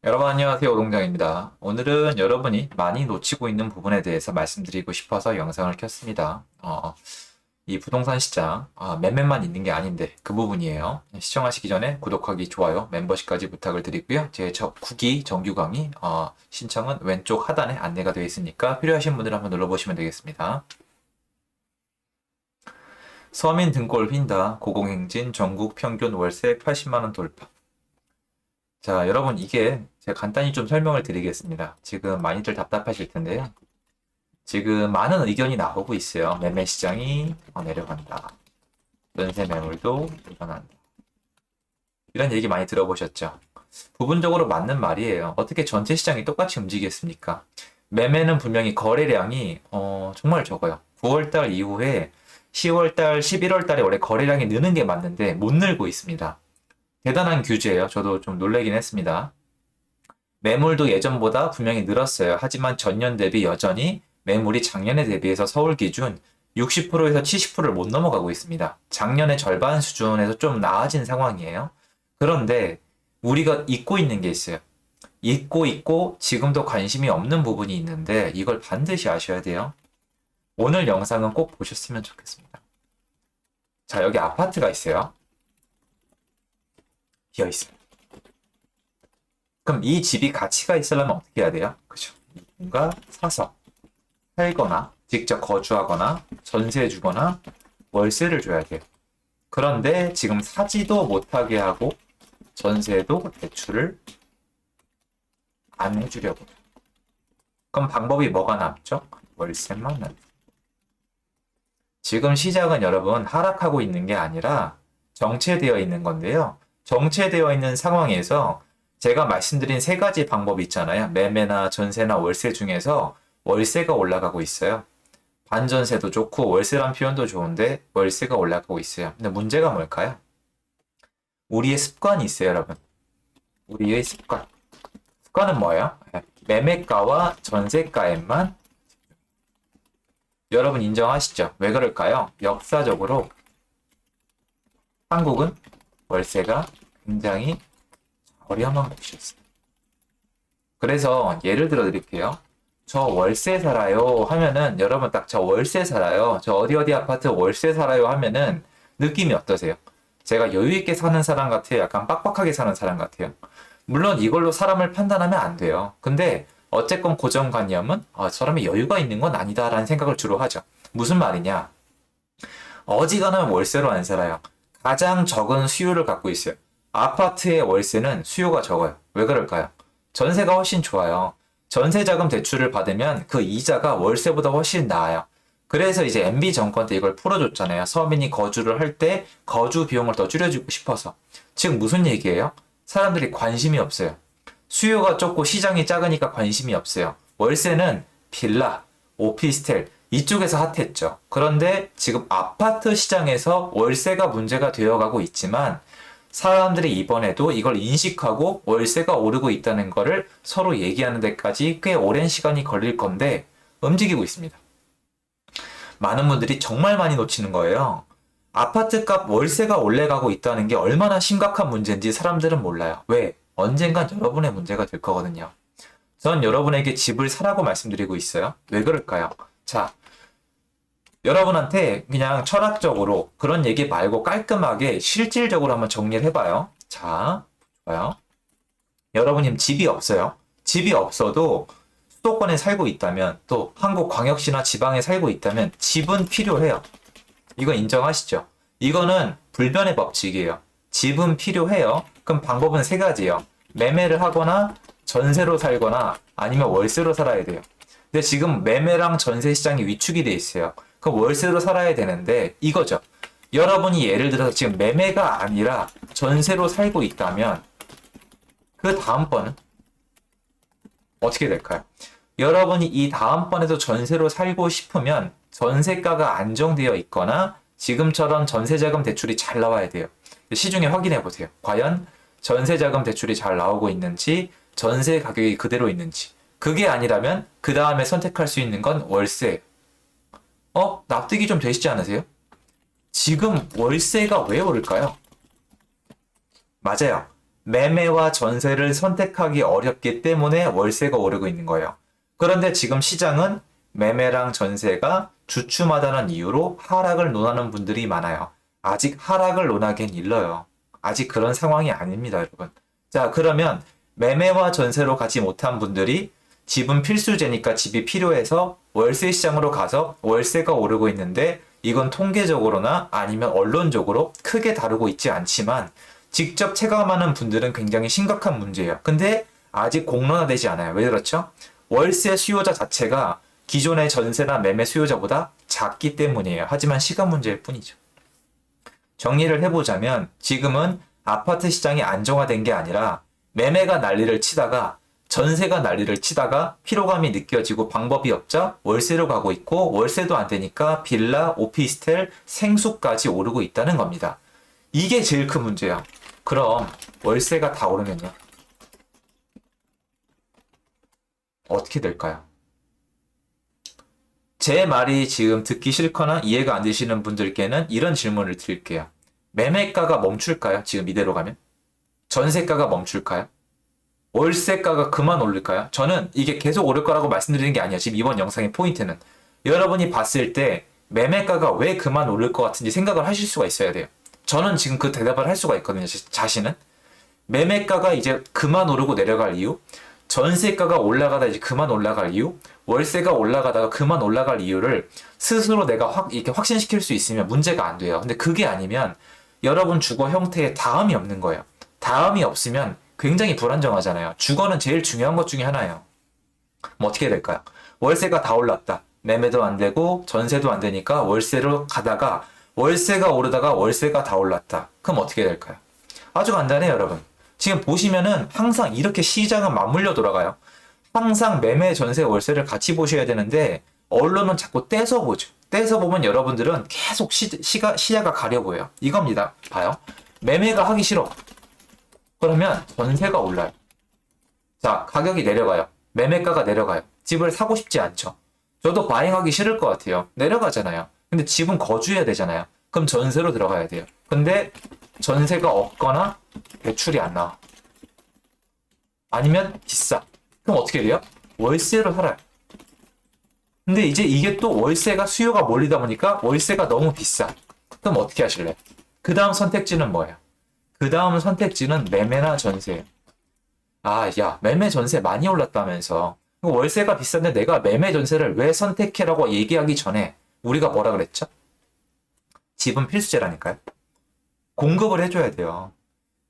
여러분 안녕하세요. 오동장입니다. 오늘은 여러분이 많이 놓치고 있는 부분에 대해서 말씀드리고 싶어서 영상을 켰습니다. 이 부동산 시장 매매만 있는 게 아닌데 그 부분이에요. 시청하시기 전에 구독하기, 좋아요, 멤버십까지 부탁을 드리고요. 제 구기 정규 강의 신청은 왼쪽 하단에 안내가 되어 있으니까 필요하신 분들 한번 눌러보시면 되겠습니다. 서민 등골 휜다. 고공행진 전국 평균 월세 80만원 돌파. 자, 여러분, 이게 제가 간단히 좀 설명을 드리겠습니다. 지금 많이들 답답하실 텐데요. 지금 많은 의견이 나오고 있어요. 매매 시장이 내려간다. 전세 매물도 일어난다. 이런 얘기 많이 들어보셨죠? 부분적으로 맞는 말이에요. 어떻게 전체 시장이 똑같이 움직이겠습니까? 매매는 분명히 거래량이 정말 적어요. 9월달 이후에 10월달, 11월달에 원래 거래량이 느는 게 맞는데 못 늘고 있습니다. 대단한 규제예요. 저도 좀 놀라긴 했습니다. 매물도 예전보다 분명히 늘었어요. 하지만 전년 대비 여전히 매물이 작년에 대비해서 서울 기준 60%에서 70%를 못 넘어가고 있습니다. 작년의 절반 수준에서 좀 나아진 상황이에요. 그런데 우리가 잊고 있는 게 있어요. 잊고 있고 지금도 관심이 없는 부분이 있는데 이걸 반드시 아셔야 돼요. 오늘 영상은 꼭 보셨으면 좋겠습니다. 자, 여기 아파트가 있어요. 비어 있어요. 그럼 이 집이 가치가 있으려면 어떻게 해야 돼요? 그죠? 누군가 사서 살거나 직접 거주하거나 전세 주거나 월세를 줘야 돼요. 그런데 지금 사지도 못하게 하고 전세도 대출을 안 해주려고 해요. 그럼 방법이 뭐가 남죠? 월세만 남죠. 지금 시장은 여러분 하락하고 있는 게 아니라 정체되어 있는 건데요. 정체되어 있는 상황에서 제가 말씀드린 세 가지 방법이 있잖아요. 매매나 전세나 월세 중에서 월세가 올라가고 있어요. 반전세도 좋고 월세란 표현도 좋은데 월세가 올라가고 있어요. 근데 문제가 뭘까요? 우리의 습관이 있어요, 여러분. 우리의 습관. 습관은 뭐예요? 매매가와 전세가에만 여러분 인정하시죠? 왜 그럴까요? 역사적으로 한국은 월세가 굉장히 저렴한 곳이었어요. 그래서 예를 들어 드릴게요. 저 월세 살아요 하면은 여러분 딱 저 월세 살아요. 저 어디 어디 아파트 월세 살아요 하면은 느낌이 어떠세요? 제가 여유 있게 사는 사람 같아요? 약간 빡빡하게 사는 사람 같아요? 물론 이걸로 사람을 판단하면 안 돼요. 근데 어쨌건 고정관념은 저 사람이 여유가 있는 건 아니다라는 생각을 주로 하죠. 무슨 말이냐? 어지간하면 월세로 안 살아요. 가장 적은 수요를 갖고 있어요. 아파트의 월세는 수요가 적어요. 왜 그럴까요? 전세가 훨씬 좋아요. 전세자금 대출을 받으면 그 이자가 월세보다 훨씬 나아요. 그래서 이제 MB 정권 때 이걸 풀어줬잖아요. 서민이 거주를 할 때 거주 비용을 더 줄여주고 싶어서. 지금 무슨 얘기예요? 사람들이 관심이 없어요. 수요가 적고 시장이 작으니까 관심이 없어요. 월세는 빌라, 오피스텔 이쪽에서 핫했죠. 그런데 지금 아파트 시장에서 월세가 문제가 되어가고 있지만 사람들이 이번에도 이걸 인식하고 월세가 오르고 있다는 거를 서로 얘기하는 데까지 꽤 오랜 시간이 걸릴 건데 움직이고 있습니다. 많은 분들이 정말 많이 놓치는 거예요. 아파트 값 월세가 올라가고 있다는 게 얼마나 심각한 문제인지 사람들은 몰라요. 왜? 언젠간 여러분의 문제가 될 거거든요. 전 여러분에게 집을 사라고 말씀드리고 있어요. 왜 그럴까요? 자, 여러분한테 그냥 철학적으로 그런 얘기 말고 깔끔하게 실질적으로 한번 정리를 해봐요. 자, 좋아요. 여러분이 집이 없어요. 집이 없어도 수도권에 살고 있다면 또 한국 광역시나 지방에 살고 있다면 집은 필요해요. 이거 인정하시죠? 이거는 불변의 법칙이에요. 집은 필요해요. 그럼 방법은 세 가지예요. 매매를 하거나 전세로 살거나 아니면 월세로 살아야 돼요. 근데 지금 매매랑 전세 시장이 위축이 돼 있어요. 그럼 월세로 살아야 되는데 이거죠. 여러분이 예를 들어서 지금 매매가 아니라 전세로 살고 있다면 그 다음번은 어떻게 될까요? 여러분이 이 다음번에도 전세로 살고 싶으면 전세가가 안정되어 있거나 지금처럼 전세자금 대출이 잘 나와야 돼요. 시중에 확인해 보세요. 과연 전세자금 대출이 잘 나오고 있는지 전세 가격이 그대로 있는지. 그게 아니라면 그 다음에 선택할 수 있는 건 월세. 납득이 좀 되시지 않으세요? 지금 월세가 왜 오를까요? 맞아요. 매매와 전세를 선택하기 어렵기 때문에 월세가 오르고 있는 거예요. 그런데 지금 시장은 매매랑 전세가 주춤하다는 이유로 하락을 논하는 분들이 많아요. 아직 하락을 논하기엔 일러요. 아직 그런 상황이 아닙니다, 여러분. 자, 그러면 매매와 전세로 가지 못한 분들이 집은 필수제니까 집이 필요해서 월세 시장으로 가서 월세가 오르고 있는데 이건 통계적으로나 아니면 언론적으로 크게 다루고 있지 않지만 직접 체감하는 분들은 굉장히 심각한 문제예요. 근데 아직 공론화되지 않아요. 왜 그렇죠? 월세 수요자 자체가 기존의 전세나 매매 수요자보다 작기 때문이에요. 하지만 시간 문제일 뿐이죠. 정리를 해보자면 지금은 아파트 시장이 안정화된 게 아니라 매매가 난리를 치다가 전세가 난리를 치다가 피로감이 느껴지고 방법이 없자 월세로 가고 있고 월세도 안 되니까 빌라, 오피스텔, 생수까지 오르고 있다는 겁니다. 이게 제일 큰 문제야. 그럼 월세가 다 오르면요? 어떻게 될까요? 제 말이 지금 듣기 싫거나 이해가 안 되시는 분들께는 이런 질문을 드릴게요. 매매가가 멈출까요? 지금 이대로 가면? 전세가가 멈출까요? 월세가가 그만 오를까요? 저는 이게 계속 오를 거라고 말씀드리는 게 아니에요. 지금 이번 영상의 포인트는. 여러분이 봤을 때 매매가가 왜 그만 오를 것 같은지 생각을 하실 수가 있어야 돼요. 저는 지금 그 대답을 할 수가 있거든요. 자신은. 매매가가 이제 그만 오르고 내려갈 이유, 전세가가 올라가다 이제 그만 올라갈 이유, 월세가 올라가다가 그만 올라갈 이유를 스스로 내가 이렇게 확신시킬 수 있으면 문제가 안 돼요. 근데 그게 아니면 여러분 주거 형태에 다음이 없는 거예요. 다음이 없으면 굉장히 불안정하잖아요. 주거는 제일 중요한 것 중에 하나예요. 뭐 어떻게 될까요? 월세가 다 올랐다. 매매도 안 되고 전세도 안 되니까 월세로 가다가 월세가 오르다가 월세가 다 올랐다. 그럼 어떻게 될까요? 아주 간단해요, 여러분. 지금 보시면은 항상 이렇게 시장은 맞물려 돌아가요. 항상 매매, 전세, 월세를 같이 보셔야 되는데 언론은 자꾸 떼서 보죠. 떼서 보면 여러분들은 계속 시야가 가려 보여요. 이겁니다. 봐요. 매매가 하기 싫어. 그러면 전세가 올라요. 자, 가격이 내려가요. 매매가가 내려가요. 집을 사고 싶지 않죠. 저도 과잉하기 싫을 것 같아요. 내려가잖아요. 근데 집은 거주해야 되잖아요. 그럼 전세로 들어가야 돼요. 근데 전세가 없거나 대출이 안 나와. 아니면 비싸. 그럼 어떻게 돼요? 월세로 살아요. 근데 이제 이게 또 월세가 수요가 몰리다 보니까 월세가 너무 비싸. 그럼 어떻게 하실래요? 그 다음 선택지는 뭐예요? 그 다음 선택지는 매매나 전세예요. 아, 야, 매매 전세 많이 올랐다면서. 월세가 비싼데 내가 매매 전세를 왜 선택해라고 얘기하기 전에 우리가 뭐라 그랬죠? 집은 필수제라니까요. 공급을 해줘야 돼요.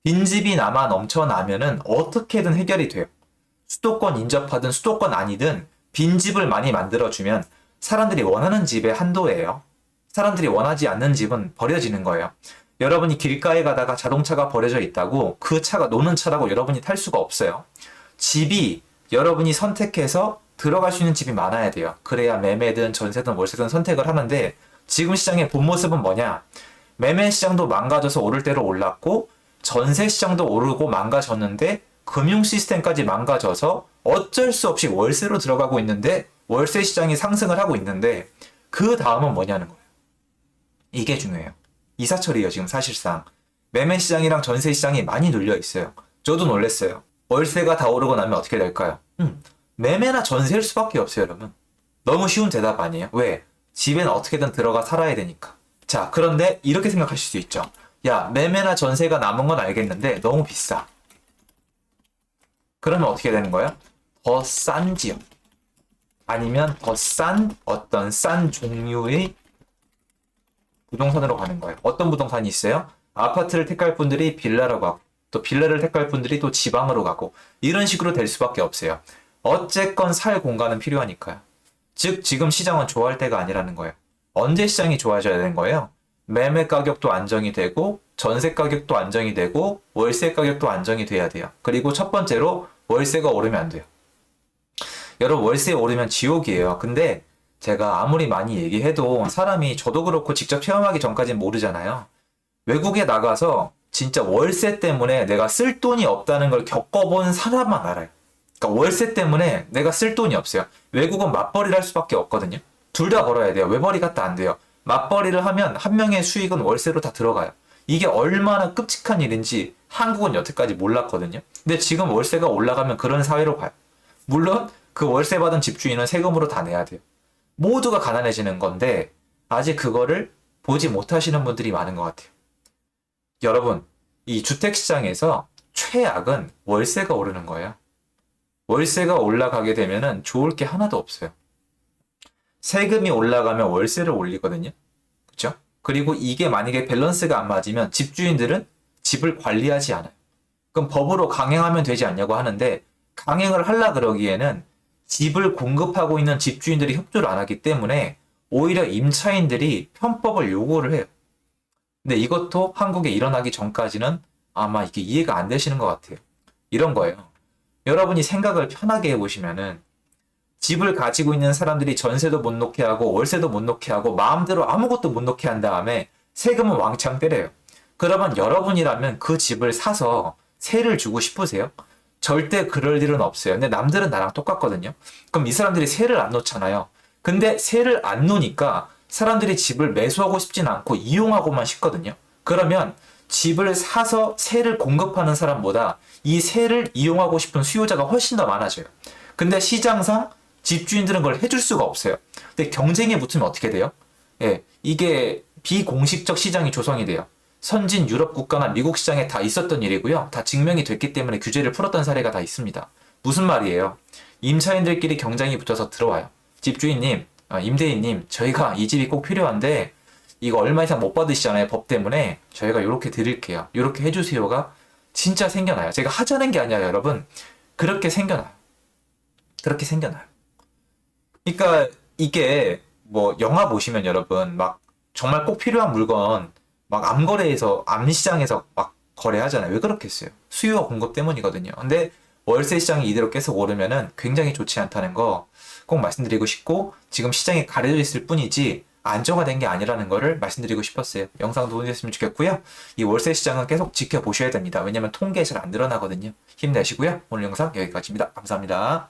빈집이 남아 넘쳐나면은 어떻게든 해결이 돼요. 수도권 인접하든 수도권 아니든 빈집을 많이 만들어주면 사람들이 원하는 집의 한도예요. 사람들이 원하지 않는 집은 버려지는 거예요. 여러분이 길가에 가다가 자동차가 버려져 있다고 그 차가 노는 차라고 여러분이 탈 수가 없어요. 집이 여러분이 선택해서 들어갈 수 있는 집이 많아야 돼요. 그래야 매매든 전세든 월세든 선택을 하는데 지금 시장의 본 모습은 뭐냐? 매매 시장도 망가져서 오를 대로 올랐고 전세 시장도 오르고 망가졌는데 금융 시스템까지 망가져서 어쩔 수 없이 월세로 들어가고 있는데 월세 시장이 상승을 하고 있는데 그 다음은 뭐냐는 거예요. 이게 중요해요. 이사철이에요, 지금 사실상. 매매 시장이랑 전세 시장이 많이 눌려 있어요. 저도 놀랐어요. 월세가 다 오르고 나면 어떻게 될까요? 매매나 전세일 수밖에 없어요, 여러분. 너무 쉬운 대답 아니에요? 왜? 집에는 어떻게든 들어가 살아야 되니까. 자, 그런데 이렇게 생각하실 수 있죠. 야, 매매나 전세가 남은 건 알겠는데 너무 비싸. 그러면 어떻게 되는 거예요? 더 싼 지역. 아니면 더 싼 어떤 싼 종류의 부동산으로 가는 거예요. 어떤 부동산이 있어요? 아파트를 택할 분들이 빌라로 가고 또 빌라를 택할 분들이 또 지방으로 가고 이런 식으로 될 수밖에 없어요. 어쨌건 살 공간은 필요하니까요. 즉 지금 시장은 좋아할 때가 아니라는 거예요. 언제 시장이 좋아져야 되는 거예요? 매매 가격도 안정이 되고 전세 가격도 안정이 되고 월세 가격도 안정이 돼야 돼요. 그리고 첫 번째로 월세가 오르면 안 돼요. 여러분 월세 오르면 지옥이에요. 근데 제가 아무리 많이 얘기해도 사람이 저도 그렇고 직접 체험하기 전까지는 모르잖아요. 외국에 나가서 진짜 월세 때문에 내가 쓸 돈이 없다는 걸 겪어본 사람만 알아요. 그러니까 월세 때문에 내가 쓸 돈이 없어요. 외국은 맞벌이를 할 수밖에 없거든요. 둘 다 벌어야 돼요. 외벌이 같다 안 돼요. 맞벌이를 하면 한 명의 수익은 월세로 다 들어가요. 이게 얼마나 끔찍한 일인지 한국은 여태까지 몰랐거든요. 근데 지금 월세가 올라가면 그런 사회로 가요. 물론 그 월세 받은 집주인은 세금으로 다 내야 돼요. 모두가 가난해지는 건데 아직 그거를 보지 못하시는 분들이 많은 것 같아요. 여러분, 이 주택시장에서 최악은 월세가 오르는 거예요. 월세가 올라가게 되면은 좋을 게 하나도 없어요. 세금이 올라가면 월세를 올리거든요. 그렇죠? 그리고 이게 만약에 밸런스가 안 맞으면 집주인들은 집을 관리하지 않아요. 그럼 법으로 강행하면 되지 않냐고 하는데 강행을 하려 그러기에는 집을 공급하고 있는 집주인들이 협조를 안 하기 때문에 오히려 임차인들이 편법을 요구를 해요. 근데 이것도 한국에 일어나기 전까지는 아마 이게 이해가 안 되시는 것 같아요. 이런 거예요. 여러분이 생각을 편하게 해보시면은 집을 가지고 있는 사람들이 전세도 못 놓게 하고 월세도 못 놓게 하고 마음대로 아무것도 못 놓게 한 다음에 세금은 왕창 때려요. 그러면 여러분이라면 그 집을 사서 세를 주고 싶으세요? 절대 그럴 일은 없어요. 근데 남들은 나랑 똑같거든요. 그럼 이 사람들이 세를 안 놓잖아요. 근데 세를 안 놓으니까 사람들이 집을 매수하고 싶진 않고 이용하고만 싶거든요. 그러면 집을 사서 세를 공급하는 사람보다 이 세를 이용하고 싶은 수요자가 훨씬 더 많아져요. 근데 시장상 집주인들은 그걸 해줄 수가 없어요. 근데 경쟁에 붙으면 어떻게 돼요? 예, 이게 비공식적 시장이 조성이 돼요. 선진 유럽 국가나 미국 시장에 다 있었던 일이고요. 다 증명이 됐기 때문에 규제를 풀었던 사례가 다 있습니다. 무슨 말이에요? 임차인들끼리 경쟁이 붙어서 들어와요. 집주인님, 임대인님, 저희가 이 집이 꼭 필요한데 이거 얼마 이상 못 받으시잖아요. 법 때문에 저희가 이렇게 드릴게요. 이렇게 해주세요가 진짜 생겨나요. 제가 하자는 게 아니라 여러분 그렇게 생겨나요. 그렇게 생겨나요. 그러니까 이게 뭐 영화 보시면 여러분 막 정말 꼭 필요한 물건 막 암거래에서 암시장에서 막 거래하잖아요. 왜 그렇겠어요? 수요와 공급 때문이거든요. 근데 월세 시장이 이대로 계속 오르면은 굉장히 좋지 않다는 거 꼭 말씀드리고 싶고 지금 시장이 가려져 있을 뿐이지 안정화된 게 아니라는 거를 말씀드리고 싶었어요. 영상 도움이 됐으면 좋겠고요. 이 월세 시장은 계속 지켜보셔야 됩니다. 왜냐면 통계에 잘 안 드러나거든요. 힘내시고요. 오늘 영상 여기까지입니다. 감사합니다.